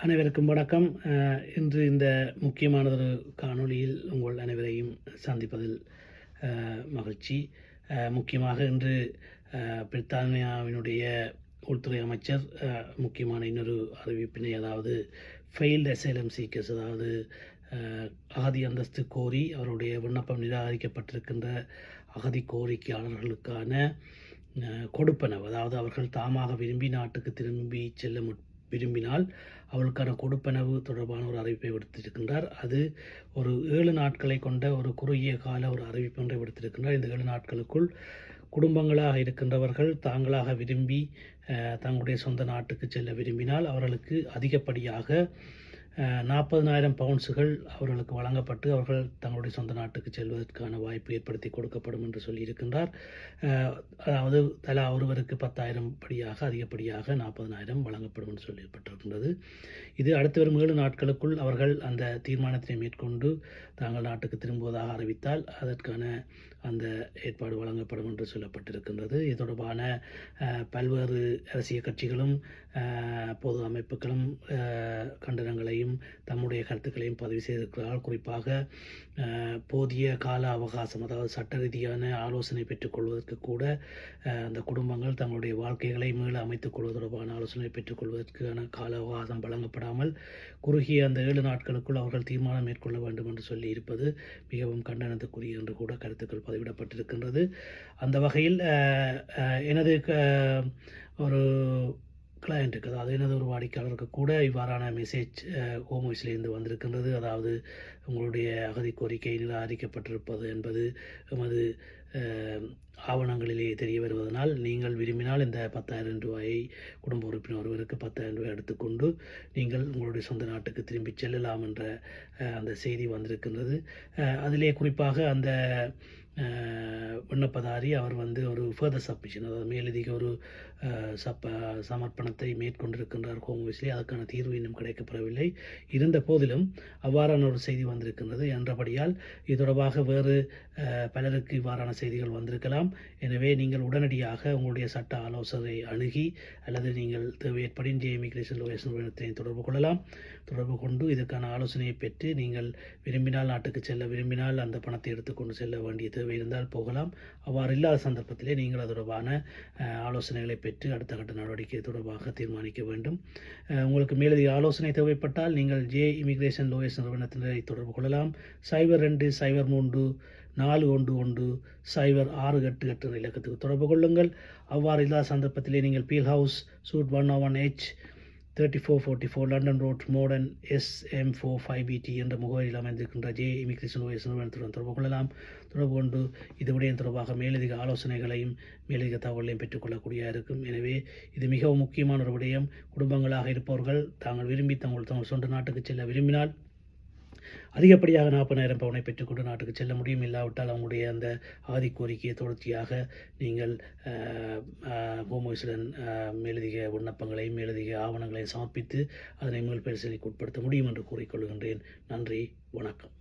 அனைவருக்கும் வணக்கம். இன்று இந்த முக்கியமானதொரு காணொளியில் உங்கள் அனைவரையும் சந்திப்பதில் மகிழ்ச்சி. முக்கியமாக இன்று பிரித்தானியாவினுடைய உள்துறை அமைச்சர் முக்கியமான இன்னொரு அறிவிப்பினை, அதாவது ஃபெயில்டு அசைலம் சீக்கர்ஸ், அதாவது அகதி அந்தஸ்து கோரி அவருடைய விண்ணப்பம் நிராகரிக்கப்பட்டிருக்கின்ற அகதி கோரிக்கையாளர்களுக்கான கொடுப்பனவு, அதாவது அவர்கள் தாமாக விரும்பி நாட்டுக்கு திரும்பி செல்ல விரும்பினால் அவர்களுக்கான கொடுப்பனவு தொடர்பான ஒரு அறிவிப்பை விடுத்திருக்கின்றார். அது ஒரு 7 நாட்களை கொண்ட ஒரு குறுகிய கால ஒரு அறிவிப்பு ஒன்றை விடுத்திருக்கின்றார். இந்த 7 நாட்களுக்குள் குடும்பங்களாக இருக்கின்றவர்கள் தாங்களாக விரும்பி தங்களுடைய சொந்த நாட்டுக்கு செல்ல விரும்பினால் அவர்களுக்கு அதிகப்படியாக 40,000 பவுண்ட்ஸுகள் அவர்களுக்கு வழங்கப்பட்டு அவர்கள் தங்களுடைய சொந்த நாட்டுக்கு செல்வதற்கான வாய்ப்பு ஏற்படுத்தி கொடுக்கப்படும் என்று சொல்லியிருக்கின்றார். அதாவது தலா ஒருவருக்கு 10,000 படியாக அதிகப்படியாக 40,000 வழங்கப்படும் என்று சொல்லப்பட்டிருக்கின்றது. இது அடுத்து வரும் 7 நாட்களுக்குள் அவர்கள் அந்த தீர்மானத்தினை மேற்கொண்டு தாங்கள் நாட்டுக்கு திரும்புவதாக அறிவித்தால் அதற்கான அந்த ஏற்பாடு வழங்கப்படும் என்று சொல்லப்பட்டிருக்கின்றது. இது தொடர்பான பல்வேறு அரசியல் கட்சிகளும் பொது அமைப்புகளும் கண்டனங்களையும் தம்முடைய கருத்துக்களையும் பதிவு செய்திருக்கிறார்கள். குறிப்பாக போதிய கால அவகாசம், அதாவது சட்ட ரீதியான ஆலோசனை பெற்றுக்கொள்வதற்கு கூட அந்த குடும்பங்கள் தங்களுடைய வாழ்க்கைகளை மீள அமைத்துக் கொள்வது தொடர்பான ஆலோசனை பெற்றுக்கொள்வதற்கான கால அவகாசம் வழங்கப்படாமல் குறுகிய அந்த 7 நாட்களுக்குள் அவர்கள் தீர்மானம் மேற்கொள்ள வேண்டும் என்று சொல்லி இருப்பது மிகவும் கண்டனத்துக்குரிய என்று கூட கருத்துக்கள் பதிவிடப்பட்டிருக்கின்றது. அந்த வகையில் எனது ஒரு கிளையண்ட்டுக்கு, அதாவது எனது ஒரு வாடிக்கையாளருக்கு கூட இவ்வாறான மெசேஜ் ஹோம் ஆஃபீஸிலிருந்து வந்திருக்கின்றது. அதாவது உங்களுடைய அகதி கோரிக்கை நிராகரிக்கப்பட்டிருப்பது என்பது எமது ஆவணங்களிலே தெரிய வருவதனால் நீங்கள் விரும்பினால் இந்த 10,000 ரூபாயை குடும்ப உறுப்பினர் ஒருவருக்கு 10,000 ரூபாய் எடுத்துக்கொண்டு நீங்கள் உங்களுடைய சொந்த நாட்டுக்கு திரும்பி செல்லலாம் என்ற அந்த செய்தி வந்திருக்கின்றது. அதிலே குறிப்பாக அந்த விண்ணப்பதாரி அவர் ஒரு ஃபர்தர் சப்மிஷன், அதாவது மேலதிக ஒரு சமர்ப்பணத்தை மேற்கொண்டிருக்கின்றார் ஹோம் ஆஃபீஸிலே. அதற்கான தீர்வு இன்னும் கிடைக்கப்பெறவில்லை. இருந்த போதிலும் அவ்வாறான ஒரு செய்தி வந்திருக்கின்றது என்றபடியால் இது தொடர்பாக வேறு பலருக்கு இவ்வாறான செய்திகள் வந்திருக்கலாம். எனவே நீங்கள் உடனடியாக உங்களுடைய சட்ட ஆலோசனை அணுகி அல்லது நீங்கள் தேவையற்படி இமிகிரேஷன் லோயர்ஸ் நிறுவனத்தை தொடர்பு கொண்டு இதற்கான ஆலோசனையை பெற்று நீங்கள் விரும்பினால் நாட்டுக்கு செல்ல விரும்பினால் அந்த பணத்தை எடுத்துக்கொண்டு செல்ல வேண்டிய தேவை இருந்தால் போகலாம். அவ்வாறு இல்லாத சந்தர்ப்பத்திலே நீங்கள் அது தொடர்பான ஆலோசனைகளை பெற்று அடுத்த கட்ட நடவடிக்கை தொடர்பாக தீர்மானிக்க வேண்டும். உங்களுக்கு மேலதிக ஆலோசனை தேவைப்பட்டால் நீங்கள் இமிகிரேஷன் லோயர்ஸ் நிறுவனத்தினரை தொடர்பு கொள்ளலாம். 02-303-411-0688 என்ற இலக்கத்துக்கு தொடர்பு கொள்ளுங்கள். அவ்வாறு இல்லாத சந்தர்ப்பத்திலே நீங்கள் Peel House suite 101H 3444 London Road Morden SM45BT என்ற முகவரியில் அமைந்திருக்கின்ற இமிகிரேஷன் லோயர்ஸ் நிறுவனத்துடன் தொடர்பு கொள்ளலாம். தொடர்பு கொண்டு இது விடயம் தொடர்பாக மேலதிக ஆலோசனைகளையும் மேலதிக தகவலையும் பெற்றுக்கொள்ளக்கூடிய இருக்கும். எனவே இது மிகவும் முக்கியமான ஒரு விடயம். குடும்பங்களாக இருப்பவர்கள் தாங்கள் விரும்பி தங்கள் சொந்த நாட்டுக்கு செல்ல விரும்பினால் அதிகப்படியாக 40,000 பவுனை பெற்றுக்கொண்டு நாட்டுக்கு செல்ல முடியும். இல்லாவிட்டால் அவங்களுடைய அந்த அகதி கோரிக்கையை தொடர்ச்சியாக நீங்கள் ஹோம் ஆஃபீஸுடன் மேலதிக விண்ணப்பங்களையும் மேலதிக ஆவணங்களையும் சமர்ப்பித்து அதனை மீள் பரிசீலனைக்கு உட்படுத்த முடியும் என்று கூறிக்கொள்கின்றேன். நன்றி, வணக்கம்.